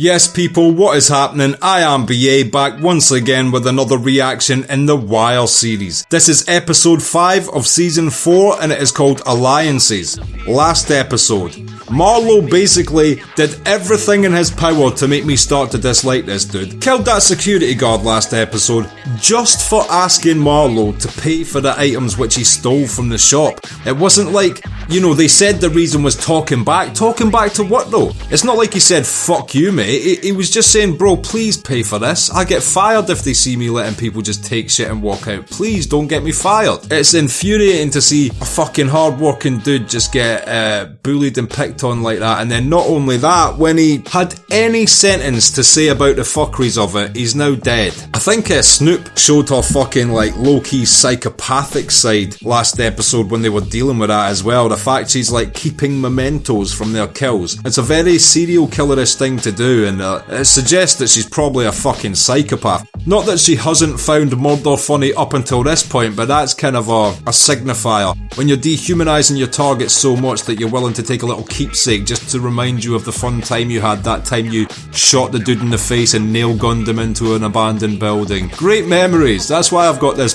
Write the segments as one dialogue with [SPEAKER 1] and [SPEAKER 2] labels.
[SPEAKER 1] Yes people, what is happening? I am BA, back once again with another reaction in the Wire series. This is episode 5 of season 4 and it is called Alliances. Last episode, Marlowe basically did everything in his power to make me start to dislike this dude. Killed that security guard last episode just for asking Marlowe to pay for the items which he stole from the shop. It wasn't like, you know, they said the reason was talking back. Talking back to what though? It's not like he said fuck you mate. He was just saying, bro, please pay for this. I get fired if they see me letting people just take shit and walk out. Please don't get me fired. It's infuriating to see a fucking hard-working dude just get bullied and picked on like that. And then not only that, when he had any sentence to say about the fuckeries of it, he's now dead. I think Snoop showed her fucking like low-key psychopathic side last episode when they were dealing with that as well. The fact she's like keeping mementos from their kills. It's a very serial killerish thing to do. And it suggests that she's probably a fucking psychopath. Not that she hasn't found murder funny up until this point, but that's kind of a signifier. When you're dehumanizing your target so much that you're willing to take a little keepsake just to remind you of the fun time you had that time you shot the dude in the face and nail gunned him into an abandoned building. Great memories, that's why I've got this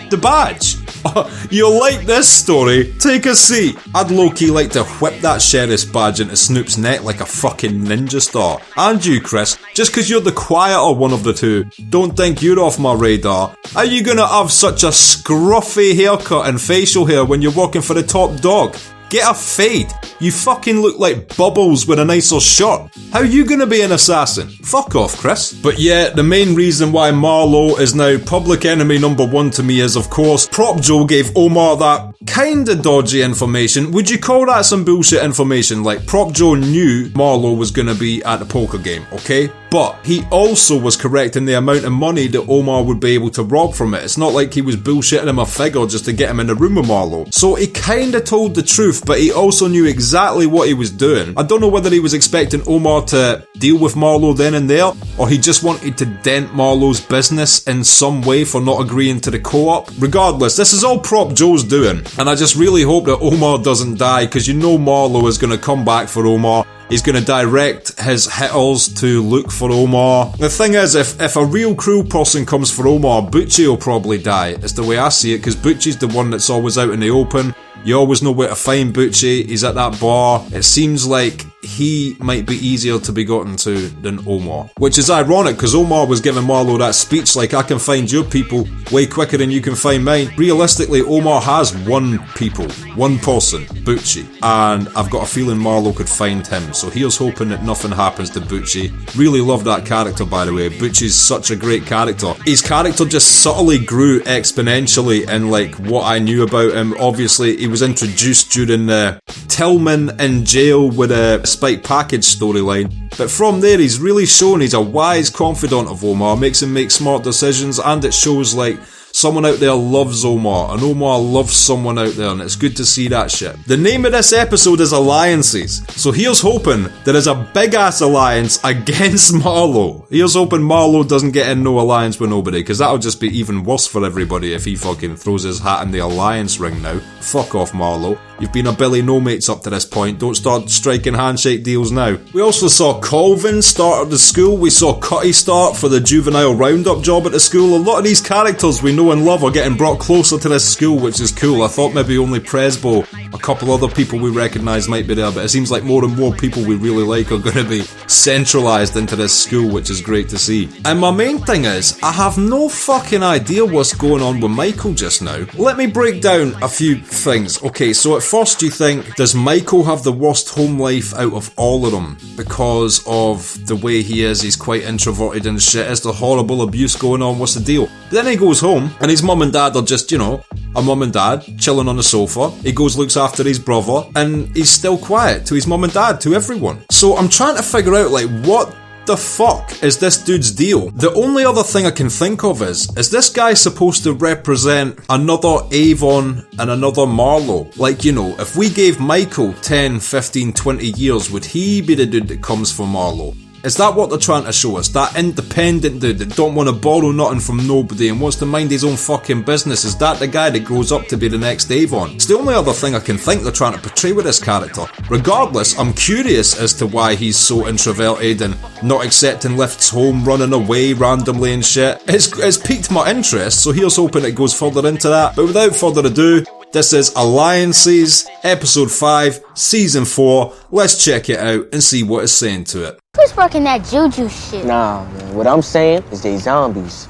[SPEAKER 1] the badge. Oh, you'll like this story. Take a seat. I'd low-key like to whip that sheriff's badge into Snoop's neck like a fucking ninja star. And you, Chris, just cause you're the quieter one of the two, don't think you're off my radar. Are you gonna have such a scruffy haircut and facial hair when you're working for the top dog? Get a fade. You fucking look like Bubbles with a nicer shirt. How you gonna be an assassin? Fuck off, Chris. But yeah, the main reason why Marlowe is now public enemy number 1 to me is, of course, Prop Joe gave Omar that kinda dodgy information. Would you call that some bullshit information? Like, Prop Joe knew Marlowe was gonna be at the poker game, okay? But he also was correct in the amount of money that Omar would be able to rob from it. It's not like he was bullshitting him a figure just to get him in the room with Marlowe. So he kinda told the truth, but he also knew exactly what he was doing. I don't know whether he was expecting Omar to deal with Marlowe then and there, or he just wanted to dent Marlowe's business in some way for not agreeing to the co-op. Regardless, this is all Prop Joe's doing, and I just really hope that Omar doesn't die, because you know Marlowe is going to come back for Omar. He's going to direct his hitters to look for Omar. The thing is, if a real cruel person comes for Omar, Butchie will probably die. It's the way I see it, because Butchie's the one that's always out in the open. You always know where to find Butchie. He's at that bar. It seems like he might be easier to be gotten to than Omar. Which is ironic, because Omar was giving Marlowe that speech like, I can find your people way quicker than you can find mine. Realistically, Omar has one person, Butchie. And I've got a feeling Marlowe could find him. So here's hoping that nothing happens to Butchie. Really love that character, by the way. Butchie's such a great character. His character just subtly grew exponentially in like what I knew about him. Obviously, he was introduced during the Tillman in jail with a Spike Package storyline, but from there he's really shown he's a wise confidant of Omar, makes him make smart decisions, and it shows like someone out there loves Omar, and Omar loves someone out there, and it's good to see that shit. The name of this episode is Alliances, so here's hoping there is a big ass alliance against Marlowe. Here's hoping Marlowe doesn't get in no alliance with nobody, because that'll just be even worse for everybody if he fucking throws his hat in the alliance ring now. Fuck off, Marlowe. You've been a Billy No Mates up to this point, don't start striking handshake deals now. We also saw Colvin start at the school, we saw Cutty start for the juvenile roundup job at the school. A lot of these characters we know and love are getting brought closer to this school, which is cool. I thought maybe only Presbo, a couple other people we recognise might be there, but it seems like more and more people we really like are going to be centralised into this school, which is great to see. And my main thing is, I have no fucking idea what's going on with Michael just now. Let me break down a few things. Okay, so at first you think, does Michael have the worst home life out of all of them? Because of the way he is, he's quite introverted and shit. Is there horrible abuse going on? What's the deal? Then he goes home, and his mum and dad are just, you know, a mum and dad chilling on the sofa. He goes, looks after his brother, and he's still quiet to his mum and dad, to everyone. So I'm trying to figure out, like, what the fuck is this dude's deal? The only other thing I can think of is this guy supposed to represent another Avon and another Marlowe? Like, you know, if we gave Michael 10, 15, 20 years, would he be the dude that comes for Marlowe? Is that what they're trying to show us? That independent dude that don't want to borrow nothing from nobody and wants to mind his own fucking business? Is that the guy that grows up to be the next Avon? It's the only other thing I can think they're trying to portray with this character. Regardless, I'm curious as to why he's so introverted and not accepting lifts home, running away randomly and shit. It's piqued my interest, so here's hoping it goes further into that. But without further ado, this is Alliances, Episode 5, Season 4. Let's check it out and see what it's saying to it.
[SPEAKER 2] Who's working that juju shit?
[SPEAKER 3] Nah, man. What I'm saying is they zombies.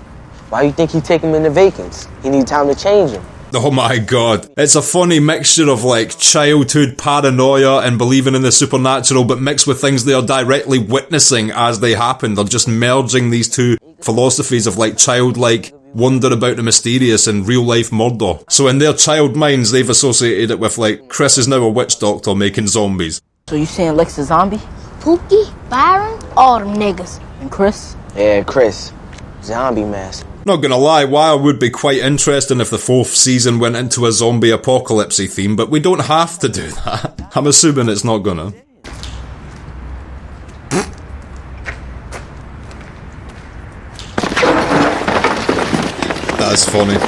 [SPEAKER 3] Why you think he take them into vacants? He need time to change them.
[SPEAKER 1] Oh my god. It's a funny mixture of like childhood paranoia and believing in the supernatural, but mixed with things they are directly witnessing as they happen. They're just merging these two philosophies of like childlike wonder about the mysterious and real life murder. So in their child minds, they've associated it with like, Chris is now a witch doctor making zombies.
[SPEAKER 3] So you saying Lex a zombie?
[SPEAKER 2] Pookie, Byron, all them niggas.
[SPEAKER 3] And Chris? Yeah, Chris. Zombie mask.
[SPEAKER 1] Not gonna lie, while would be quite interesting if the 4th season went into a zombie apocalypse theme, but we don't have to do that. I'm assuming it's not gonna. That's funny.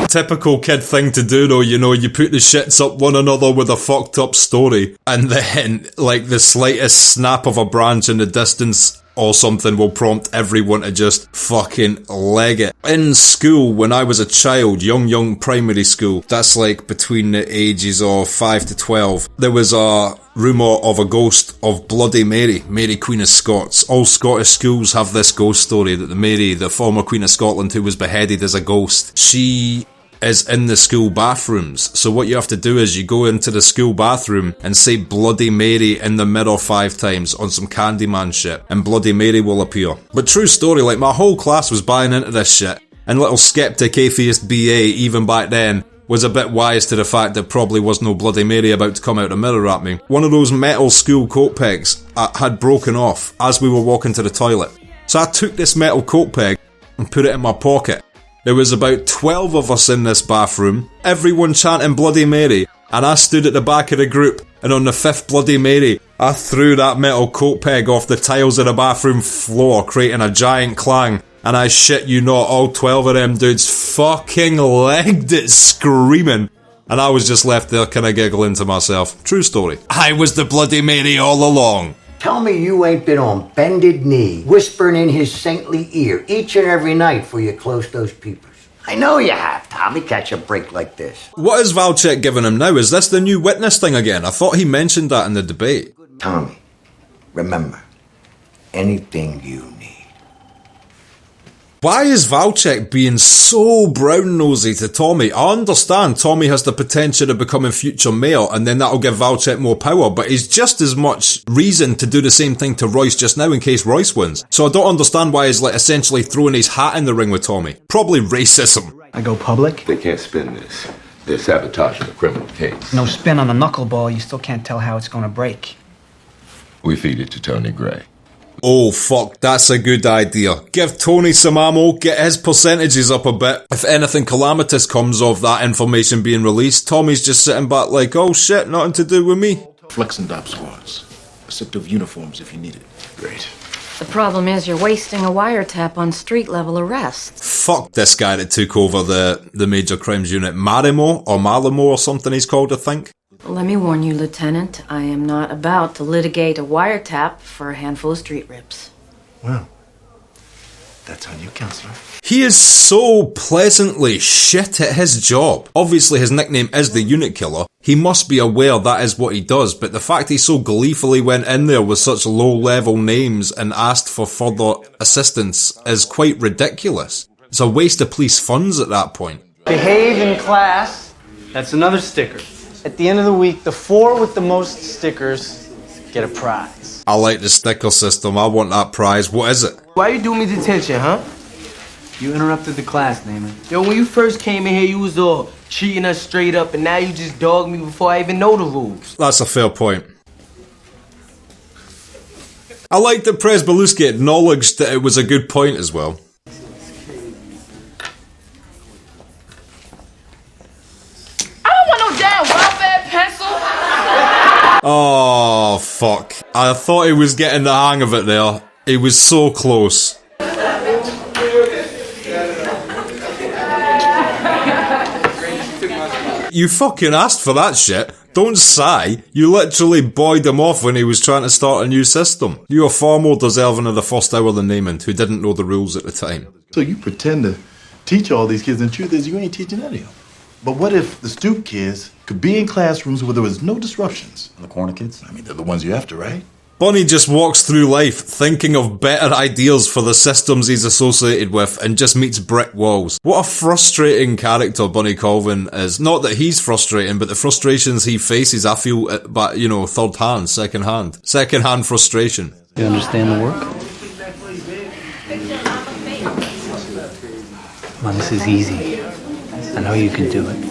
[SPEAKER 1] Typical kid thing to do though, you know, you put the shits up one another with a fucked up story, and then, like, the slightest snap of a branch in the distance or something will prompt everyone to just fucking leg it. In school, when I was a child, young primary school, that's like between the ages of 5 to 12, there was a rumour of a ghost of Bloody Mary, Mary Queen of Scots. All Scottish schools have this ghost story that the Mary, the former Queen of Scotland who was beheaded as a ghost, she is in the school bathrooms. So what you have to do is you go into the school bathroom and say Bloody Mary in the mirror 5 times on some Candyman shit, and Bloody Mary will appear. But true story, like, my whole class was buying into this shit, and little skeptic atheist BA even back then was a bit wise to the fact that probably was no Bloody Mary about to come out the mirror at me. One of those metal school coat pegs had broken off as we were walking to the toilet. So I took this metal coat peg and put it in my pocket. There was about 12 of us in this bathroom, everyone chanting Bloody Mary, and I stood at the back of the group, and on the 5th Bloody Mary, I threw that metal coat peg off the tiles of the bathroom floor, creating a giant clang, and I shit you not, all 12 of them dudes fucking legged it screaming, and I was just left there kinda giggling to myself. True story. I was the Bloody Mary all along.
[SPEAKER 4] Tell me you ain't been on bended knee, whispering in his saintly ear each and every night before you close those peepers. I know you have, Tommy. Catch a break like this.
[SPEAKER 1] What is Valchek giving him now? Is this the new witness thing again? I thought he mentioned that in the debate.
[SPEAKER 4] Tommy, remember, anything you need.
[SPEAKER 1] Why is Valchek being so brown-nosy to Tommy? I understand Tommy has the potential of becoming future mayor, and then that'll give Valchek more power, but he's just as much reason to do the same thing to Royce just now in case Royce wins. So I don't understand why he's like essentially throwing his hat in the ring with Tommy. Probably racism.
[SPEAKER 5] I go public?
[SPEAKER 6] They can't spin this. They're sabotaging a criminal case.
[SPEAKER 5] No spin on a knuckleball, you still can't tell how it's gonna break.
[SPEAKER 6] We feed it to Tony Gray.
[SPEAKER 1] Oh fuck, that's a good idea. Give Tony some ammo, get his percentages up a bit. If anything calamitous comes of that information being released, Tommy's just sitting back like, oh shit, nothing to do with me.
[SPEAKER 7] Flex and Dop squads. A set of uniforms if you need it.
[SPEAKER 6] Great.
[SPEAKER 8] The problem is you're wasting a wiretap on street-level arrests.
[SPEAKER 1] Fuck this guy that took over the major crimes unit. Marimo or something he's called, I think.
[SPEAKER 8] Let me warn you, Lieutenant, I am not about to litigate a wiretap for a handful of street rips.
[SPEAKER 7] Well, that's on you, Counselor.
[SPEAKER 1] He is so pleasantly shit at his job. Obviously his nickname is the Unit Killer. He must be aware that is what he does, but the fact he so gleefully went in there with such low-level names and asked for further assistance is quite ridiculous. It's a waste of police funds at that point.
[SPEAKER 9] Behave in class. That's another sticker. At the end of the week, the 4 with the most stickers get a prize.
[SPEAKER 1] I like the sticker system. I want that prize. What is it?
[SPEAKER 3] Why you do me detention, huh?
[SPEAKER 9] You interrupted the class, Naaman.
[SPEAKER 3] Yo, when you first came in here, you was all cheating us straight up, and now you just dog me before I even know the rules.
[SPEAKER 1] That's a fair point. I like that Presbeluski acknowledged that it was a good point as well.
[SPEAKER 3] I don't want no damn welfare pencil.
[SPEAKER 1] Oh, fuck. I thought he was getting the hang of it there. He was so close. You fucking asked for that shit. Don't sigh. You literally buoyed him off when he was trying to start a new system. You are far more deserving of the first hour than Naaman, who didn't know the rules at the time.
[SPEAKER 10] So you pretend to teach all these kids, and the truth is you ain't teaching any of them. But what if the Stoop kids could be in classrooms where there was no disruptions?
[SPEAKER 7] The corner kids?
[SPEAKER 10] I mean, they're the ones you're after, right?
[SPEAKER 1] Bonnie just walks through life thinking of better ideas for the systems he's associated with and just meets brick walls. What a frustrating character Bonnie Colvin is. Not that he's frustrating, but the frustrations he faces, I feel, third hand, second hand. Second hand frustration.
[SPEAKER 5] You understand the work? Come on, this is easy. I know you can do it.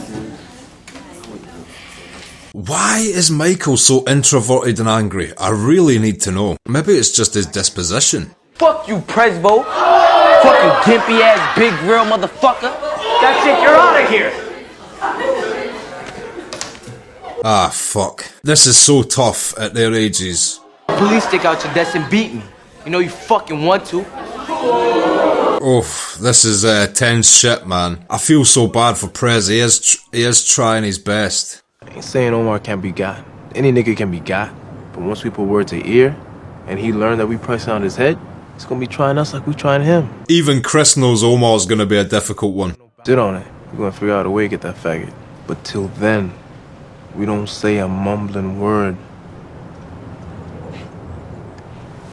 [SPEAKER 1] Why is Michael so introverted and angry? I really need to know. Maybe it's just his disposition.
[SPEAKER 3] Fuck you, Presbo. Fucking gimpy ass big real motherfucker.
[SPEAKER 9] That's it, you're out of here.
[SPEAKER 1] Ah, fuck. This is so tough at their ages.
[SPEAKER 3] Police stick out your desk and beat me. You know you fucking want to.
[SPEAKER 1] Oof, this is tense shit, man. I feel so bad for Prez. He is trying his best.
[SPEAKER 11] I ain't saying Omar can't be got. Any nigga can be got. But once we put word to ear, and he learned that we pressing on his head, he's gonna be trying us like we trying him.
[SPEAKER 1] Even Chris knows Omar's gonna be a difficult one.
[SPEAKER 11] Sit on it. We're gonna figure out a way to get that faggot. But till then, we don't say a mumbling word.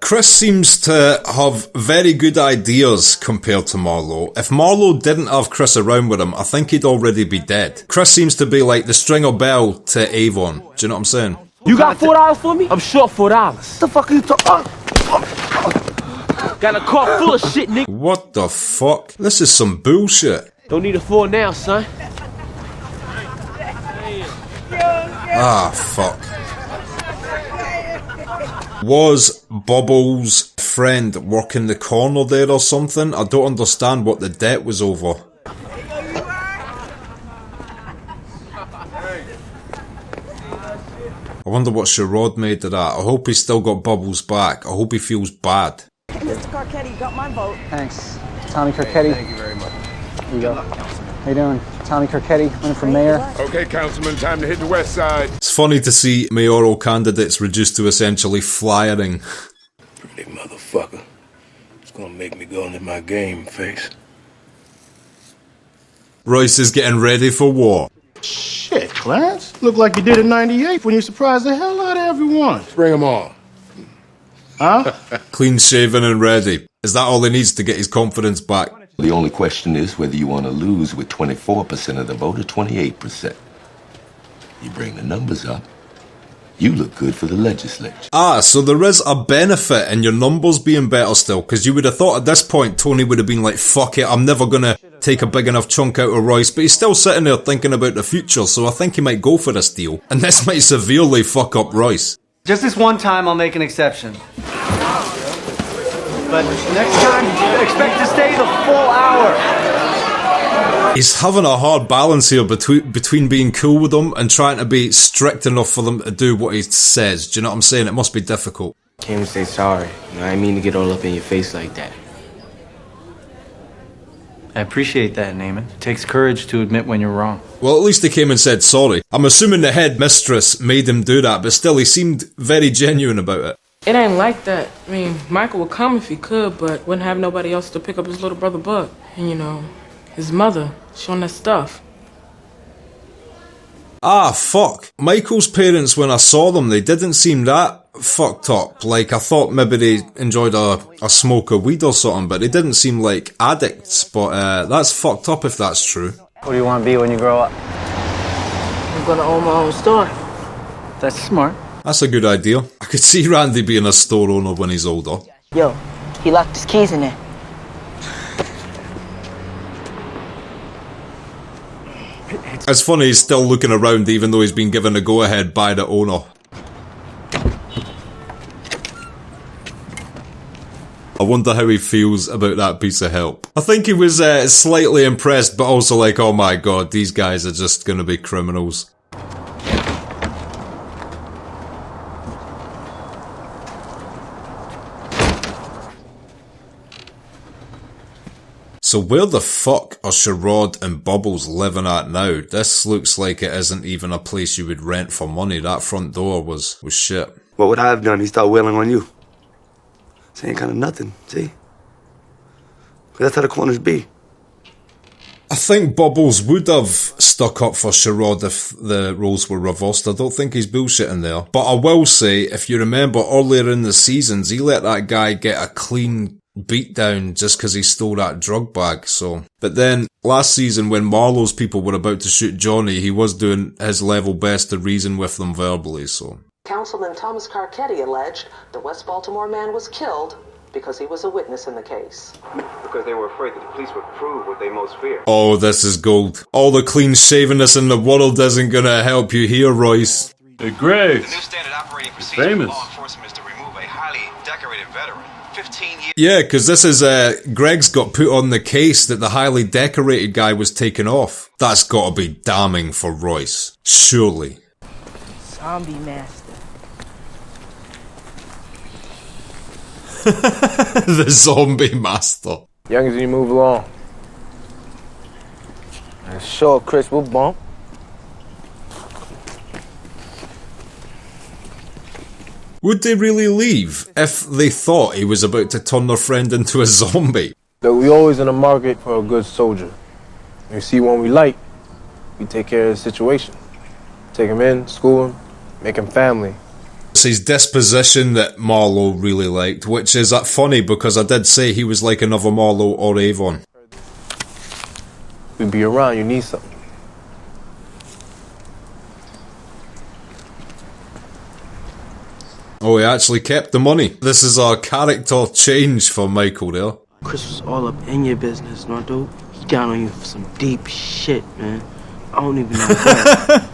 [SPEAKER 1] Chris seems to have very good ideas compared to Marlowe. If Marlowe didn't have Chris around with him, I think he'd already be dead. Chris seems to be like the Stringer Bell to Avon. Do you know what I'm saying?
[SPEAKER 3] You got $4 for me? I'm short $4. What the fuck are you talking? Got a car full of shit, nigga.
[SPEAKER 1] What the fuck? This is some bullshit.
[SPEAKER 3] Don't need a 4 now, son.
[SPEAKER 1] Ah, fuck. Was Bubbles' friend working the corner there or something? I don't understand what the debt was over. I wonder what Sherrod made of that. I hope he's still got Bubbles back. I hope he feels bad.
[SPEAKER 12] Mr. Carcetti, you got my vote.
[SPEAKER 5] Thanks. Tommy Carcetti.
[SPEAKER 11] Thank you very much.
[SPEAKER 5] Here you go. How you doing? Tommy Carcetti, running for mayor.
[SPEAKER 6] Okay, Councilman, time to hit the west side.
[SPEAKER 1] It's funny to see mayoral candidates reduced to essentially flyering.
[SPEAKER 11] Pretty motherfucker. It's gonna make me go into my game face.
[SPEAKER 1] Royce is getting ready for war.
[SPEAKER 10] Shit, Clarence. Look like you did in '98 when you surprised the hell out of everyone.
[SPEAKER 6] Bring them on.
[SPEAKER 10] Huh?
[SPEAKER 1] Clean shaven and ready. Is that all he needs to get his confidence back?
[SPEAKER 6] The only question is whether you want to lose with 24% of the vote or 28%. You bring the numbers up, you look good for the legislature.
[SPEAKER 1] Ah, so there is a benefit in your numbers being better still, because you would have thought at this point Tony would have been like, fuck it, I'm never gonna take a big enough chunk out of Royce, but he's still sitting there thinking about the future, so I think he might go for this deal. And this might severely fuck up Royce.
[SPEAKER 9] Just this one time, I'll make an exception. But next time, expect to stay the full hour.
[SPEAKER 1] He's having a hard balance here between being cool with them and trying to be strict enough for them to do what he says. Do you know what I'm saying? It must be difficult.
[SPEAKER 11] Came to say sorry. I didn't mean to get all up in your face like that.
[SPEAKER 9] I appreciate that, Naaman. It takes courage to admit when you're wrong.
[SPEAKER 1] Well, at least he came and said sorry. I'm assuming the headmistress made him do that, but still, he seemed very genuine about it.
[SPEAKER 13] It ain't like that. I mean, Michael would come if he could, but wouldn't have nobody else to pick up his little brother Buck. And, you know, his mother, she on that stuff.
[SPEAKER 1] Ah, fuck. Michael's parents, when I saw them, they didn't seem that fucked up. Like, I thought maybe they enjoyed a smoke of weed or something, but they didn't seem like addicts. But that's fucked up if that's true.
[SPEAKER 5] What do you want to be when you grow up?
[SPEAKER 13] I'm gonna own my own store.
[SPEAKER 5] That's smart.
[SPEAKER 1] That's a good idea. I could see Randy being a store owner when he's older.
[SPEAKER 12] Yo, he locked his keys in there.
[SPEAKER 1] It's funny he's still looking around even though he's been given a go-ahead by the owner. I wonder how he feels about that piece of help. I think he was slightly impressed, but also like, oh my god, these guys are just gonna be criminals. So where the fuck are Sherrod and Bubbles living at now? This looks like it isn't even a place you would rent for money. That front door was shit.
[SPEAKER 14] What would I have done? He started wailing on you. Saying kind of nothing, see? But that's how the corners be.
[SPEAKER 1] I think Bubbles would have stuck up for Sherrod if the roles were reversed. I don't think he's bullshitting there. But I will say, if you remember earlier in the seasons, he let that guy get a clean beatdown just because he stole that drug bag. But then last season when Marlowe's people were about to shoot Johnny, he was doing his level best to reason with them verbally, so.
[SPEAKER 15] Councilman Thomas Carcetti alleged the West Baltimore man was killed because he was a witness in the case.
[SPEAKER 16] Because they were afraid that the police would prove what they most feared.
[SPEAKER 1] Oh, this is gold. All the clean shavenness in the world isn't gonna help you here, Royce.
[SPEAKER 17] Hey, Greg.
[SPEAKER 16] The new standard operating procedure
[SPEAKER 17] famous.
[SPEAKER 16] for law enforcement is to remove a highly decorated veteran. 15 years.
[SPEAKER 1] Yeah, because this is, Greg's got put on the case that the highly decorated guy was taken off. That's gotta be damning for Royce. Surely.
[SPEAKER 12] Zombie master.
[SPEAKER 1] The zombie master.
[SPEAKER 11] Young as you move along.
[SPEAKER 3] Sure, Chris, we'll bump.
[SPEAKER 1] Would they really leave if they thought he was about to turn their friend into a zombie?
[SPEAKER 11] Look, we always in the market for a good soldier. You see one we like, we take care of the situation. Take him in, school him, make him family.
[SPEAKER 1] It's his disposition that Marlowe really liked, which is funny because I did say he was like another Marlowe or Avon.
[SPEAKER 11] We be around, you need something.
[SPEAKER 1] Oh, he actually kept the money. This is a character change for Michael there.
[SPEAKER 18] Chris was all up in your business, no dude. He got on you for some deep shit, man. I don't even know what.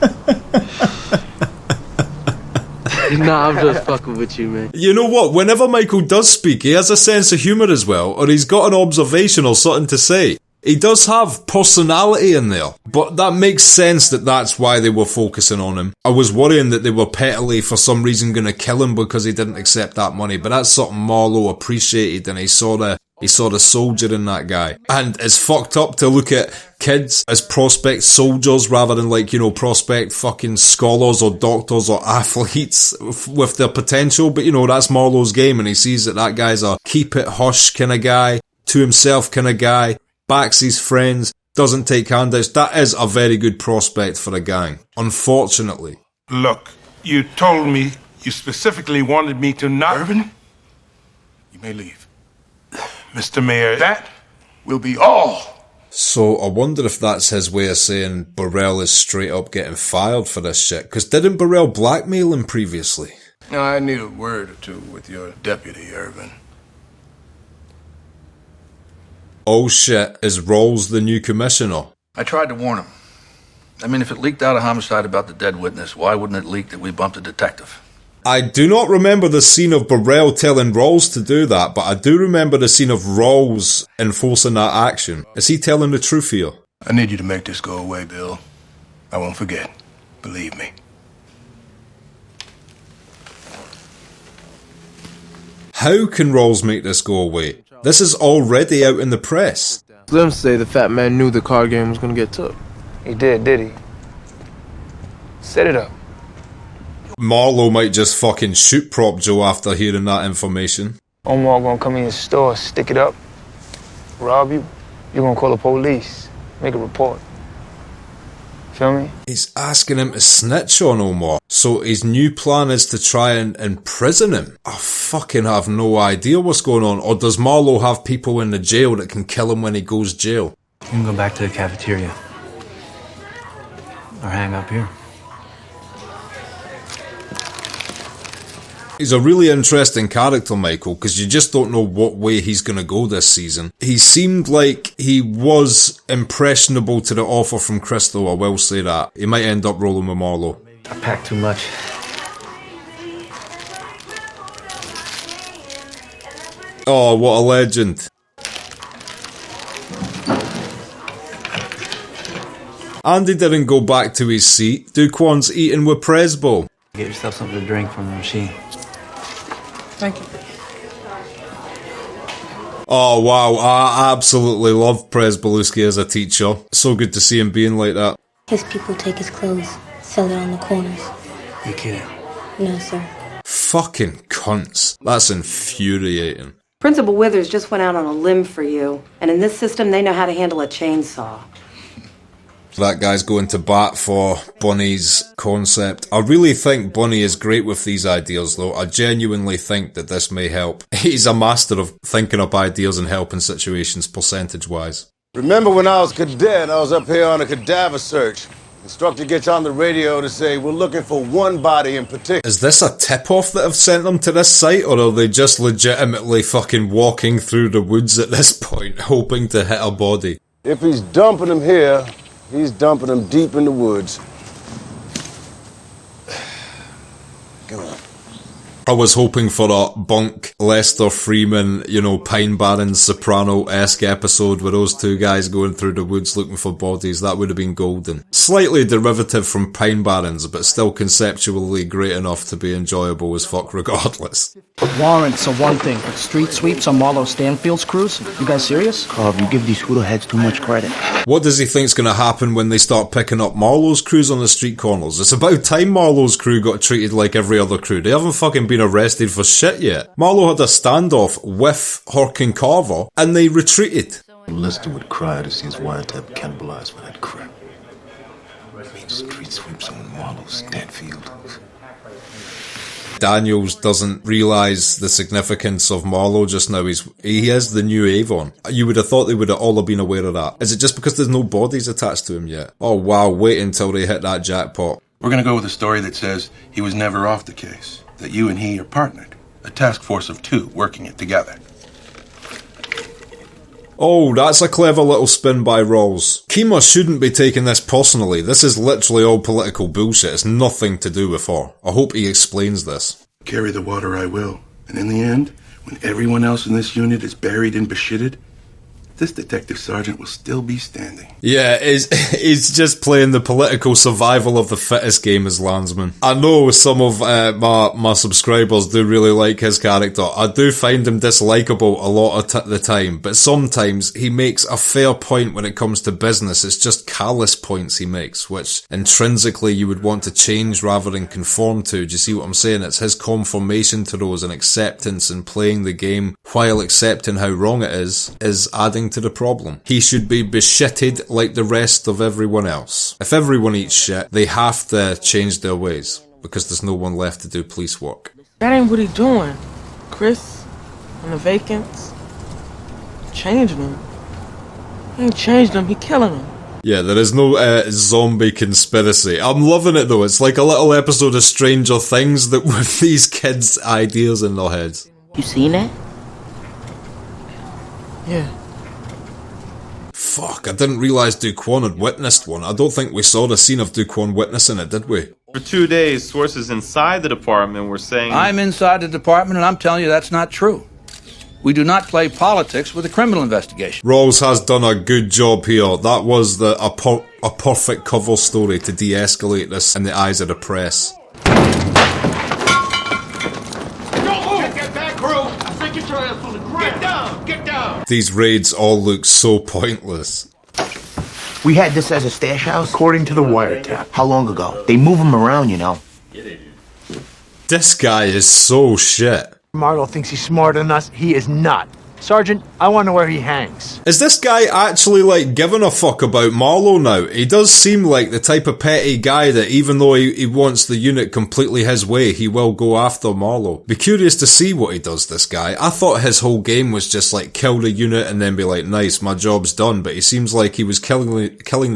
[SPEAKER 18] Nah, I'm just fucking with you, man.
[SPEAKER 1] You know what? Whenever Michael does speak, he has a sense of humour as well, or he's got an observation or something to say. He does have personality in there, but that makes sense that that's why they were focusing on him. I was worrying that they were pettily for some reason going to kill him because he didn't accept that money, but that's something Marlowe appreciated, and he saw the soldier in that guy. And it's fucked up to look at kids as prospect soldiers rather than prospect fucking scholars or doctors or athletes with their potential. But that's Marlowe's game, and he sees that guy's a keep it hush kind of guy, to himself kind of guy, backs his friends, doesn't take handouts. That is a very good prospect for a gang, unfortunately.
[SPEAKER 19] Look, you told me you specifically wanted me to not...
[SPEAKER 10] Irvin, you may leave. Mr. Mayor, that will be all.
[SPEAKER 1] So I wonder if that's his way of saying Burrell is straight up getting fired for this shit. Because didn't Burrell blackmail him previously?
[SPEAKER 10] Now, I need a word or two with your deputy, Irvin.
[SPEAKER 1] Oh shit, is Rawls the new commissioner?
[SPEAKER 20] I tried to warn him. I mean, if it leaked out a homicide about the dead witness, why wouldn't it leak that we bumped a detective?
[SPEAKER 1] I do not remember the scene of Burrell telling Rawls to do that, but I do remember the scene of Rawls enforcing that action. Is he telling the truth here?
[SPEAKER 10] I need you to make this go away, Bill. I won't forget. Believe me.
[SPEAKER 1] How can Rawls make this go away? This is already out in the press.
[SPEAKER 11] Slim say the fat man knew the card game was gonna get took.
[SPEAKER 3] He did he? Set it up.
[SPEAKER 1] Marlowe might just fucking shoot Prop Joe after hearing that information.
[SPEAKER 3] Omar gonna come in your store, stick it up, rob you. You gonna call the police, make a report. Feel me?
[SPEAKER 1] He's asking him to snitch on Omar. So his new plan is to try and imprison him. I fucking have no idea what's going on. Or does Marlowe have people in the jail that can kill him when he goes jail?
[SPEAKER 21] You can go back to the cafeteria. Or hang up here.
[SPEAKER 1] He's a really interesting character, Michael, because you just don't know what way he's going to go this season. He seemed like he was impressionable to the offer from Crystal, I will say that. He might end up rolling with Marlowe.
[SPEAKER 21] I packed too much.
[SPEAKER 1] Oh, what a legend. Andy didn't go back to his seat. Duquan's eating with Presbo.
[SPEAKER 21] Get yourself something to drink from the machine.
[SPEAKER 13] Thank you.
[SPEAKER 1] Oh wow, I absolutely love Prez Beluski as a teacher. So good to see him being like that.
[SPEAKER 17] His people take his clothes, sell it on the corners.
[SPEAKER 21] You kidding?
[SPEAKER 17] No, sir.
[SPEAKER 1] Fucking cunts. That's infuriating.
[SPEAKER 8] Principal Withers just went out on a limb for you, and in this system they know how to handle a chainsaw.
[SPEAKER 1] That guy's going to bat for Bunny's concept. I really think Bunny is great with these ideas though. I genuinely think that this may help. He's a master of thinking up ideas and helping situations percentage-wise.
[SPEAKER 22] Remember when I was cadet, I was up here on a cadaver search. Instructor gets on the radio to say, we're looking for one body in particular.
[SPEAKER 1] Is this a tip-off that have sent them to this site, or are they just legitimately fucking walking through the woods at this point, hoping to hit a body?
[SPEAKER 22] If he's dumping him here, he's dumping him deep in the woods. Come on.
[SPEAKER 1] I was hoping for a Bunk, Lester Freeman, Pine Barrens, Soprano-esque episode with those two guys going through the woods looking for bodies. That would have been golden. Slightly derivative from Pine Barrens, but still conceptually great enough to be enjoyable as fuck regardless.
[SPEAKER 23] Warrants are one thing, but street sweeps on Marlo Stanfield's crews? You guys serious?
[SPEAKER 18] Carv, you give these hooterheads too much credit.
[SPEAKER 1] What does he think's gonna happen when they start picking up Marlowe's crews on the street corners? It's about time Marlowe's crew got treated like every other crew. They haven't fucking been arrested for shit yet. Marlowe had a standoff with Horkin Carver, and they retreated.
[SPEAKER 7] Lester would cry to see his wiretap cannibalized for that crap. I mean, street sweeps on Marlo Stanfield.
[SPEAKER 1] Daniels doesn't realise the significance of Marlowe just now. He is the new Avon. You would have thought they would have all been aware of that. Is it just because there's no bodies attached to him yet? Oh wow, wait until they hit that jackpot.
[SPEAKER 24] We're gonna go with a story that says he was never off the case. That you and he are partnered. A task force of two working it together.
[SPEAKER 1] Oh, that's a clever little spin by Rawls. Kima shouldn't be taking this personally. This is literally all political bullshit. It's nothing to do with her. I hope he explains this.
[SPEAKER 24] Carry the water I will. And in the end, when everyone else in this unit is buried and beshitted, this detective sergeant will still be standing.
[SPEAKER 1] Yeah, he's just playing the political survival of the fittest game as Landsman. I know some of my subscribers do really like his character. I do find him dislikable a lot of the time, but sometimes he makes a fair point when it comes to business. It's just callous points he makes, which intrinsically you would want to change rather than conform to. Do you see what I'm saying? It's his conformation to those and acceptance and playing the game while accepting how wrong it is adding to the problem. He should be beshitted like the rest of everyone else. If everyone eats shit, they have to change their ways, because there's no one left to do police work.
[SPEAKER 13] That ain't what he doing. Chris, on the vacants, changing them. He ain't changed them, he killing them.
[SPEAKER 1] Yeah, there is no zombie conspiracy. I'm loving it though. It's like a little episode of Stranger Things that with these kids' ideas in their heads.
[SPEAKER 12] You seen that?
[SPEAKER 13] Yeah.
[SPEAKER 1] Fuck, I didn't realise Duquan had witnessed one. I don't think we saw the scene of Duquan witnessing it, did we?
[SPEAKER 25] For 2 days, sources inside the department were saying...
[SPEAKER 26] I'm inside the department and I'm telling you that's not true. We do not play politics with a criminal investigation.
[SPEAKER 1] Rawls has done a good job here. That was a perfect cover story to de-escalate this in the eyes of the press. These raids all look so pointless.
[SPEAKER 18] We had this as a stash house? According to the wiretap. How long ago? They move them around, you know.
[SPEAKER 1] This guy is so shit.
[SPEAKER 27] Marlo thinks he's smarter than us. He is not. Sergeant, I want to know where he hangs.
[SPEAKER 1] Is this guy actually, giving a fuck about Marlowe now? He does seem like the type of petty guy that even though he wants the unit completely his way, he will go after Marlowe. Be curious to see what he does, this guy. I thought his whole game was just, kill the unit and then be like, nice, my job's done. But he seems like he was killing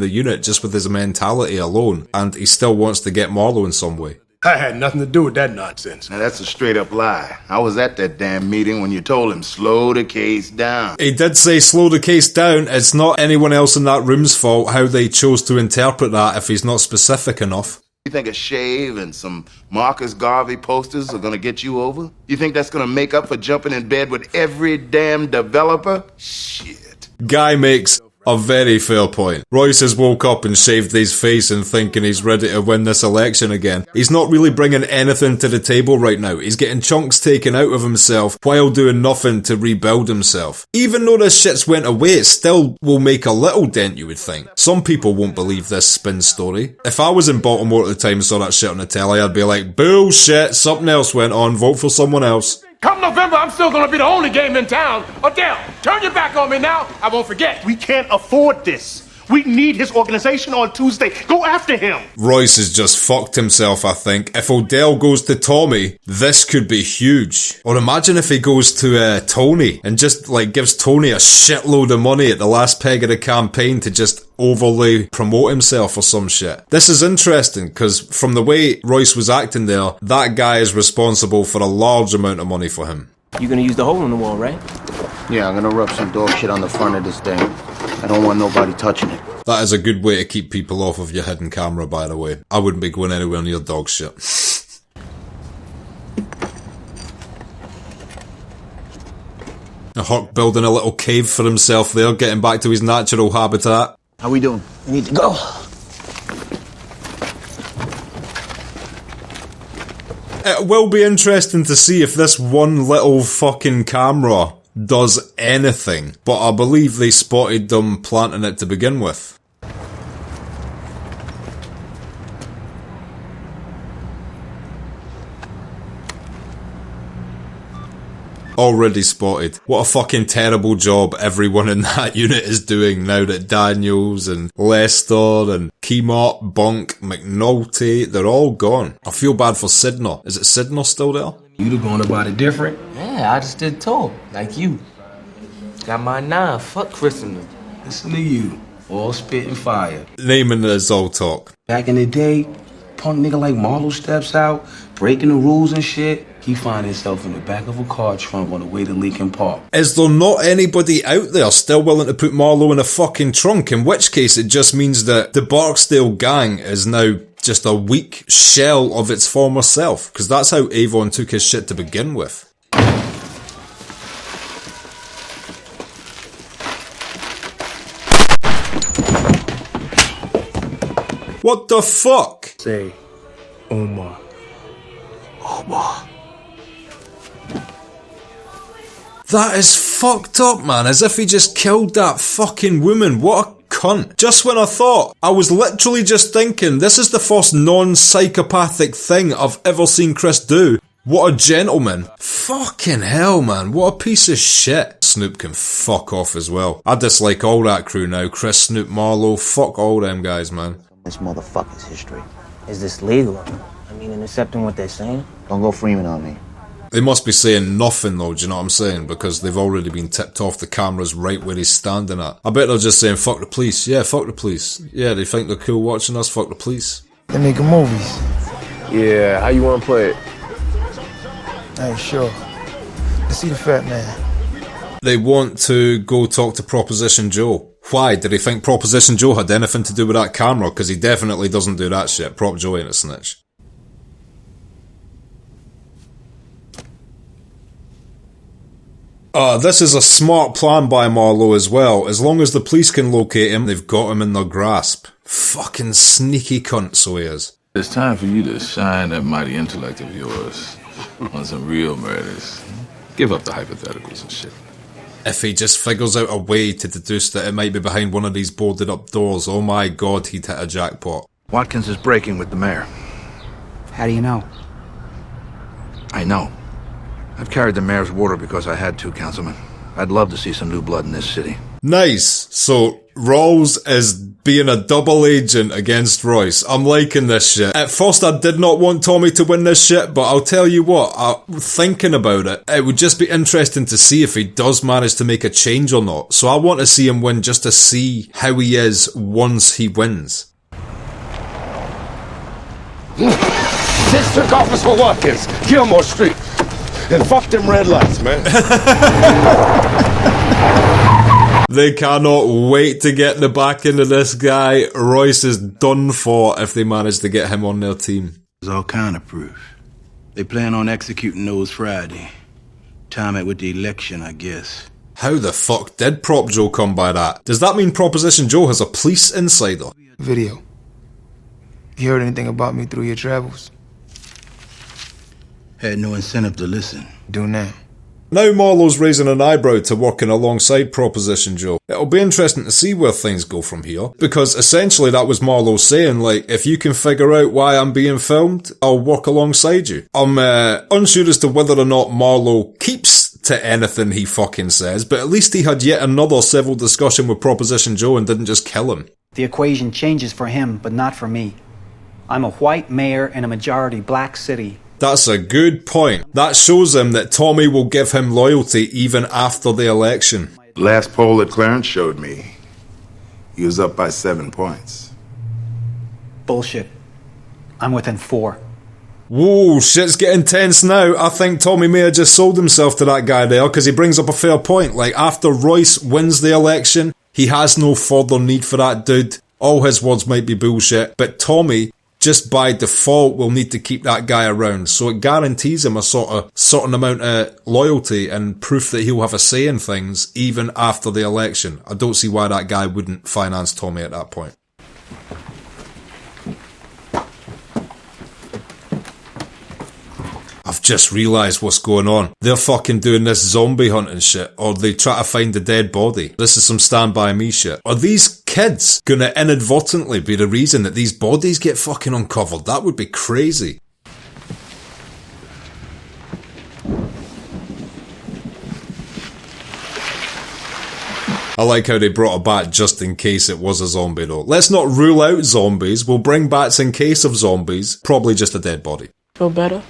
[SPEAKER 1] the unit just with his mentality alone. And he still wants to get Marlowe in some way.
[SPEAKER 28] I had nothing to do with that nonsense.
[SPEAKER 22] Now, that's a straight-up lie. I was at that damn meeting when you told him, slow the case down.
[SPEAKER 1] He did say slow the case down. It's not anyone else in that room's fault how they chose to interpret that if he's not specific enough.
[SPEAKER 22] You think a shave and some Marcus Garvey posters are gonna get you over? You think that's gonna make up for jumping in bed with every damn developer? Shit.
[SPEAKER 1] Guy makes A very fair point. Royce has woke up and shaved his face and thinking he's ready to win this election again. He's not really bringing anything to the table right now. He's getting chunks taken out of himself while doing nothing to rebuild himself. Even though this shit's went away, it still will make a little dent, you would think. Some people won't believe this spin story. If I was in Baltimore at the time and saw that shit on the telly, I'd be like, bullshit, something else went on, vote for someone else.
[SPEAKER 28] Come November, I'm still gonna be the only game in town. Adele, turn your back on me now. I won't forget.
[SPEAKER 27] We can't afford this. We need his organization on Tuesday. Go after him.
[SPEAKER 1] Royce has just fucked himself, I think. If Odell goes to Tommy, this could be huge. Or imagine if he goes to Tony and just like gives Tony a shitload of money at the last peg of the campaign to just overly promote himself or some shit. This is interesting because from the way Royce was acting there, that guy is responsible for a large amount of money for him.
[SPEAKER 18] You gonna use the hole in the wall, right?
[SPEAKER 7] Yeah, I'm gonna rub some dog shit on the front of this thing. I don't want nobody touching it.
[SPEAKER 1] That is a good way to keep people off of your hidden camera, by the way. I wouldn't be going anywhere near dog shit. Huck building a little cave for himself there, getting back to his natural habitat.
[SPEAKER 7] How we doing? We need to go.
[SPEAKER 1] It will be interesting to see if this one little fucking camera does anything, but I believe they spotted them planting it to begin with. Already spotted. What a fucking terrible job everyone in that unit is doing now that Daniels and Lester and Keymart, Bunk, McNulty, they're all gone. I feel bad for Sidner. Is it Sidner still there?
[SPEAKER 2] You'd have gone about it different.
[SPEAKER 18] Yeah, I just did too. Like you. Got my 9. Fuck Christendom.
[SPEAKER 2] Listen to you. All spit and fire.
[SPEAKER 1] Naming it is all talk.
[SPEAKER 2] Back in the day, punk nigga like Marlo steps out, breaking the rules and shit. He find himself in the back of a car trunk on the way to Lincoln Park.
[SPEAKER 1] Is there not anybody out there still willing to put Marlo in a fucking trunk? In which case it just means that the Barksdale gang is now just a weak shell of its former self. Because that's how Avon took his shit to begin with. What the fuck?
[SPEAKER 27] Say, Omar.
[SPEAKER 1] Omar. That is fucked up, man. As if he just killed that fucking woman. What a cunt. Just when I thought, I was literally just thinking, this is the first non-psychopathic thing I've ever seen Chris do. What a gentleman. Fucking hell, man. What a piece of shit. Snoop can fuck off as well. I dislike all that crew now. Chris, Snoop, Marlo, fuck all them guys, man.
[SPEAKER 7] This motherfucker's history. Is this legal? I mean, in accepting what they're saying? Don't go Freeman on me.
[SPEAKER 1] They must be saying nothing though, do you know what I'm saying? Because they've already been tipped off the cameras right where he's standing at. I bet they're just saying, fuck the police. Yeah, fuck the police. Yeah, they think they're cool watching us, fuck the police.
[SPEAKER 3] They're making movies.
[SPEAKER 11] Yeah, how you want to play it?
[SPEAKER 3] I ain't sure. Let's see the fat man.
[SPEAKER 1] They want to go talk to Proposition Joe. Why? Did he think Proposition Joe had anything to do with that camera? Because he definitely doesn't do that shit. Prop Joe ain't a snitch. This is a smart plan by Marlowe as well. As long as the police can locate him, they've got him in their grasp. Fucking sneaky cunt, so he is.
[SPEAKER 4] It's time for you to shine that mighty intellect of yours on some real murders. Give up the hypotheticals and shit.
[SPEAKER 1] If he just figures out a way to deduce that it might be behind one of these boarded up doors, oh my god, he'd hit a jackpot.
[SPEAKER 20] Watkins is breaking with the mayor.
[SPEAKER 18] How do you know?
[SPEAKER 20] I know. I've carried the mayor's water because I had to, Councilman. I'd love to see some new blood in this city.
[SPEAKER 1] Nice. So, Rawls is being a double agent against Royce. I'm liking this shit. At first, I did not want Tommy to win this shit, but I'll tell you what, thinking about it, it would just be interesting to see if he does manage to make a change or not. So I want to see him win just to see how he is once he wins.
[SPEAKER 22] District Officer Watkins, Gilmore Street. And fuck them red lights, man.
[SPEAKER 1] They cannot wait to get the back into this guy. Royce is done for if they manage to get him on their team.
[SPEAKER 2] There's all kind of proof. They plan on executing those Friday. Time it with the election, I guess.
[SPEAKER 1] How the fuck did Prop Joe come by that? Does that mean Proposition Joe has a police insider?
[SPEAKER 5] Video. You heard anything about me through your travels?
[SPEAKER 20] Had no incentive to listen.
[SPEAKER 5] Do now.
[SPEAKER 1] Now Marlowe's raising an eyebrow to working alongside Proposition Joe. It'll be interesting to see where things go from here, because essentially that was Marlowe saying, like, if you can figure out why I'm being filmed, I'll work alongside you. I'm unsure as to whether or not Marlowe keeps to anything he fucking says, but at least he had yet another civil discussion with Proposition Joe and didn't just kill him.
[SPEAKER 6] The equation changes for him, but not for me. I'm a white mayor in a majority black city.
[SPEAKER 1] That's a good point. That shows him that Tommy will give him loyalty even after the election.
[SPEAKER 24] Last poll that Clarence showed me, he was up by 7 points.
[SPEAKER 6] Bullshit. I'm within 4.
[SPEAKER 1] Whoa, shit's getting tense now. I think Tommy may have just sold himself to that guy there, because he brings up a fair point. Like, after Royce wins the election, he has no further need for that dude. All his words might be bullshit, but Tommy, just by default, will need to keep that guy around. So it guarantees him a certain amount of loyalty and proof that he'll have a say in things even after the election. I don't see why that guy wouldn't finance Tommy at that point. I've just realised what's going on. They're fucking doing this zombie hunting shit, or they try to find a dead body. This is some Stand By Me shit. Are these kids gonna inadvertently be the reason that these bodies get fucking uncovered? That would be crazy. I like how they brought a bat just in case it was a zombie though. Let's not rule out zombies. We'll bring bats in case of zombies. Probably just a dead body.
[SPEAKER 13] Feel better?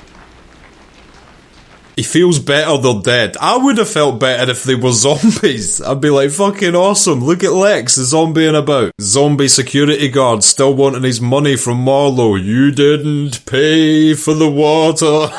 [SPEAKER 1] He feels better they're dead. I would have felt better if they were zombies. I'd be like, fucking awesome. Look at Lex, zombieing about. Zombie security guard still wanting his money from Marlowe. You didn't pay for the water.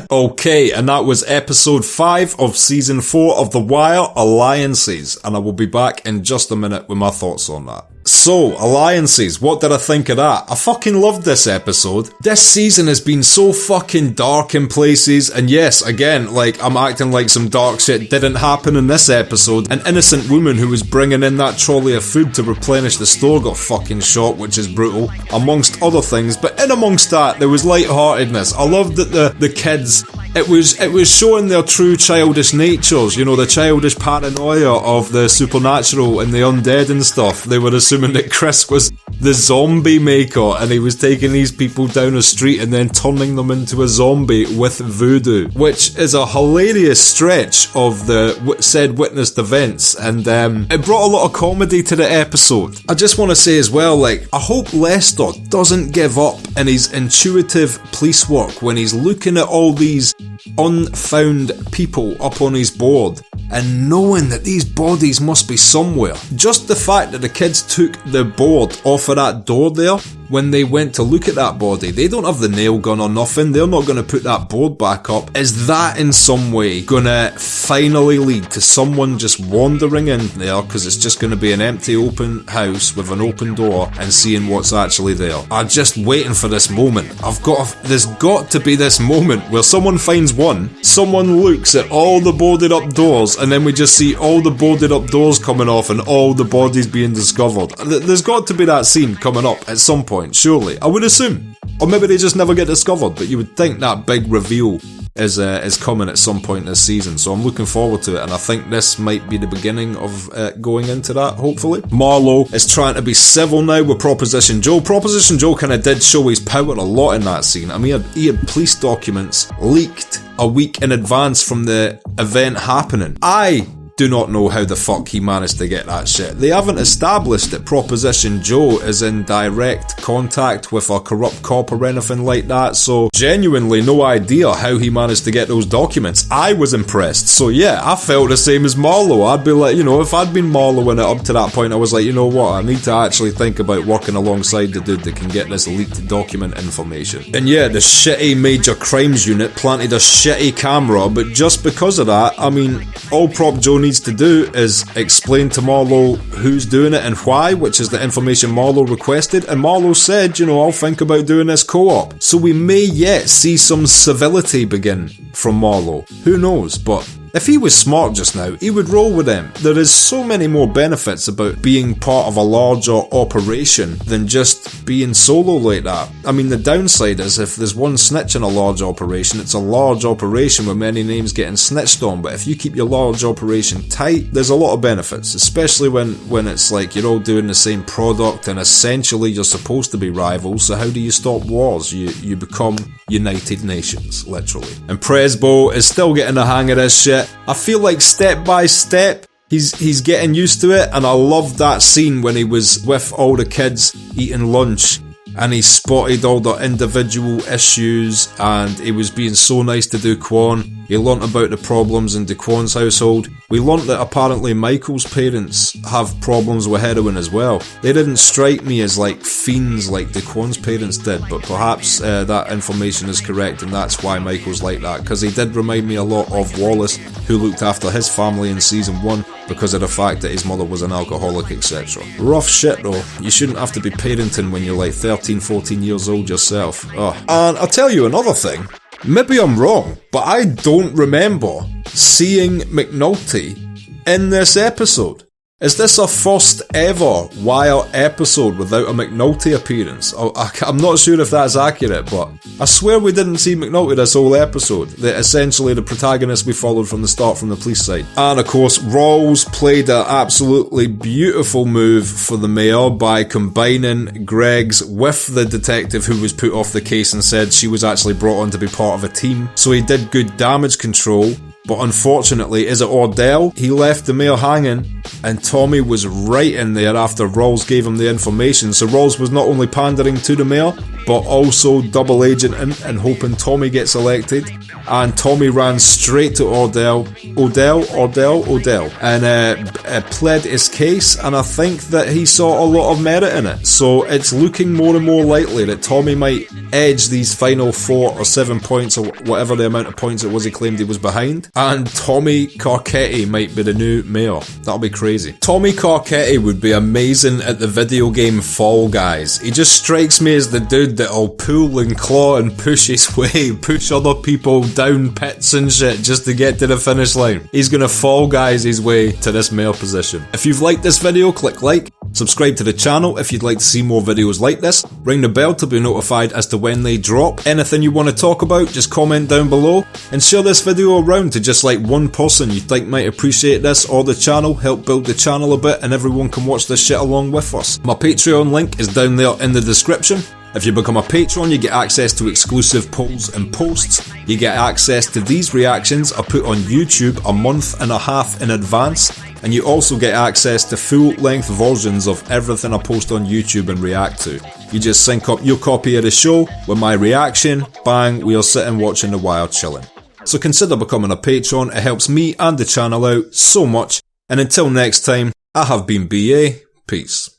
[SPEAKER 1] Okay, and that was episode 5 of season 4 of The Wire, Alliances. And I will be back in just a minute with my thoughts on that. So, Alliances, what did I think of that? I fucking loved this episode. This season has been so fucking dark in places, and yes, again, like, I'm acting like some dark shit didn't happen in this episode. An innocent woman who was bringing in that trolley of food to replenish the store got fucking shot, which is brutal, amongst other things, but in amongst that, there was lightheartedness. I loved that the kids, it was showing their true childish natures, you know, the childish paranoia of the supernatural and the undead and stuff. They were assuming that Chris was the zombie maker and he was taking these people down a street and then turning them into a zombie with voodoo, which is a hilarious stretch of the said witnessed events, and it brought a lot of comedy to the episode. I just want to say as well, like, I hope Lester doesn't give up in his intuitive police work when he's looking at all these unfound people up on his board and knowing that these bodies must be somewhere. Just the fact that the kids took the board off of that door there when they went to look at that body, they don't have the nail gun or nothing, they're not going to put that board back up. Is that in some way going to finally lead to someone just wandering in there, because it's just going to be an empty open house with an open door, and seeing what's actually there? I'm just waiting for this moment. There's got to be this moment where someone finds one, someone looks at all the boarded up doors, and then we just see all the boarded up doors coming off and all the bodies being discovered. There's got to be that scene coming up at some point. Surely, I would assume. Or maybe they just never get discovered, but you would think that big reveal is coming at some point this season, so I'm looking forward to it, and I think this might be the beginning of going into that, hopefully. Marlowe is trying to be civil now with Proposition Joe. Proposition Joe kind of did show his power a lot in that scene. I mean, he had police documents leaked a week in advance from the event happening. I do not know how the fuck he managed to get that shit. They haven't established that Proposition Joe is in direct contact with a corrupt cop or anything like that, so genuinely no idea how he managed to get those documents. I was impressed, so yeah, I felt the same as Marlowe. I'd be like, you know, if I'd been Marlowe in it up to that point, I was like, you know what, I need to actually think about working alongside the dude that can get this leaked document information. And yeah, the shitty major crimes unit planted a shitty camera, but just because of that, I mean, all Prop Joe needs to do is explain to Marlowe who's doing it and why, which is the information Marlowe requested, and Marlowe said, you know, I'll think about doing this co-op. So we may yet see some civility begin from Marlowe. Who knows, but If he was smart just now, he would roll with them. There is so many more benefits about being part of a larger operation than just being solo like that. I mean, the downside is if there's one snitch in a large operation, it's a large operation with many names getting snitched on. But if you keep your large operation tight, there's a lot of benefits, especially when it's like you're all doing the same product and essentially you're supposed to be rivals. So how do you stop wars? You become United Nations, literally. And Presbo is still getting the hang of this shit. I feel like step by step he's getting used to it, and I love that scene when he was with all the kids eating lunch and he spotted all the individual issues and he was being so nice to Duquan. He learnt about the problems in Duquan's household. We learnt that apparently Michael's parents have problems with heroin as well. They didn't strike me as like fiends like Duquan's parents did, but perhaps that information is correct and that's why Michael's like that, because he did remind me a lot of Wallace, who looked after his family in season 1 because of the fact that his mother was an alcoholic, etc. Rough shit though. You shouldn't have to be parenting when you're like 13, 14 years old yourself. Oh. And I'll tell you another thing. Maybe I'm wrong, but I don't remember seeing McNulty in this episode. Is this a first ever Wire episode without a McNulty appearance? I'm not sure if that's accurate, but I swear we didn't see McNulty this whole episode. They're essentially the protagonist we followed from the start from the police side. And of course, Rawls played an absolutely beautiful move for the mayor by combining Greg's with the detective who was put off the case and said she was actually brought on to be part of a team. So he did good damage control. But unfortunately, is it Ordell? He left the mayor hanging, and Tommy was right in there after Rawls gave him the information. So Rawls was not only pandering to the mayor, but also double agenting and hoping Tommy gets elected. And Tommy ran straight to Ordell, and pled his case, and I think that he saw a lot of merit in it. So it's looking more and more likely that Tommy might edge these final 4 or 7 points, or whatever the amount of points it was he claimed he was behind, and Tommy Carcetti might be the new mayor. That'll be crazy. Tommy Carcetti would be amazing at the video game Fall Guys. He just strikes me as the dude that'll pull and claw and push his way, push other people down pits and shit just to get to the finish line. He's gonna Fall Guys his way to this mayor position. If you've liked this video, click like, subscribe to the channel if you'd like to see more videos like this, ring the bell to be notified as to when they drop. Anything you want to talk about, just comment down below, and share this video around to just like one person you think might appreciate this or the channel. Help build the channel a bit and everyone can watch this shit along with us. My Patreon link is down there in the description. If you become a patron, you get access to exclusive polls and posts. You get access to these reactions I put on YouTube a month and a half in advance. And you also get access to full-length versions of everything I post on YouTube and react to. You just sync up your copy of the show with my reaction, bang, we are sitting watching The Wire chilling. So consider becoming a patron, it helps me and the channel out so much. And until next time, I have been BA, peace.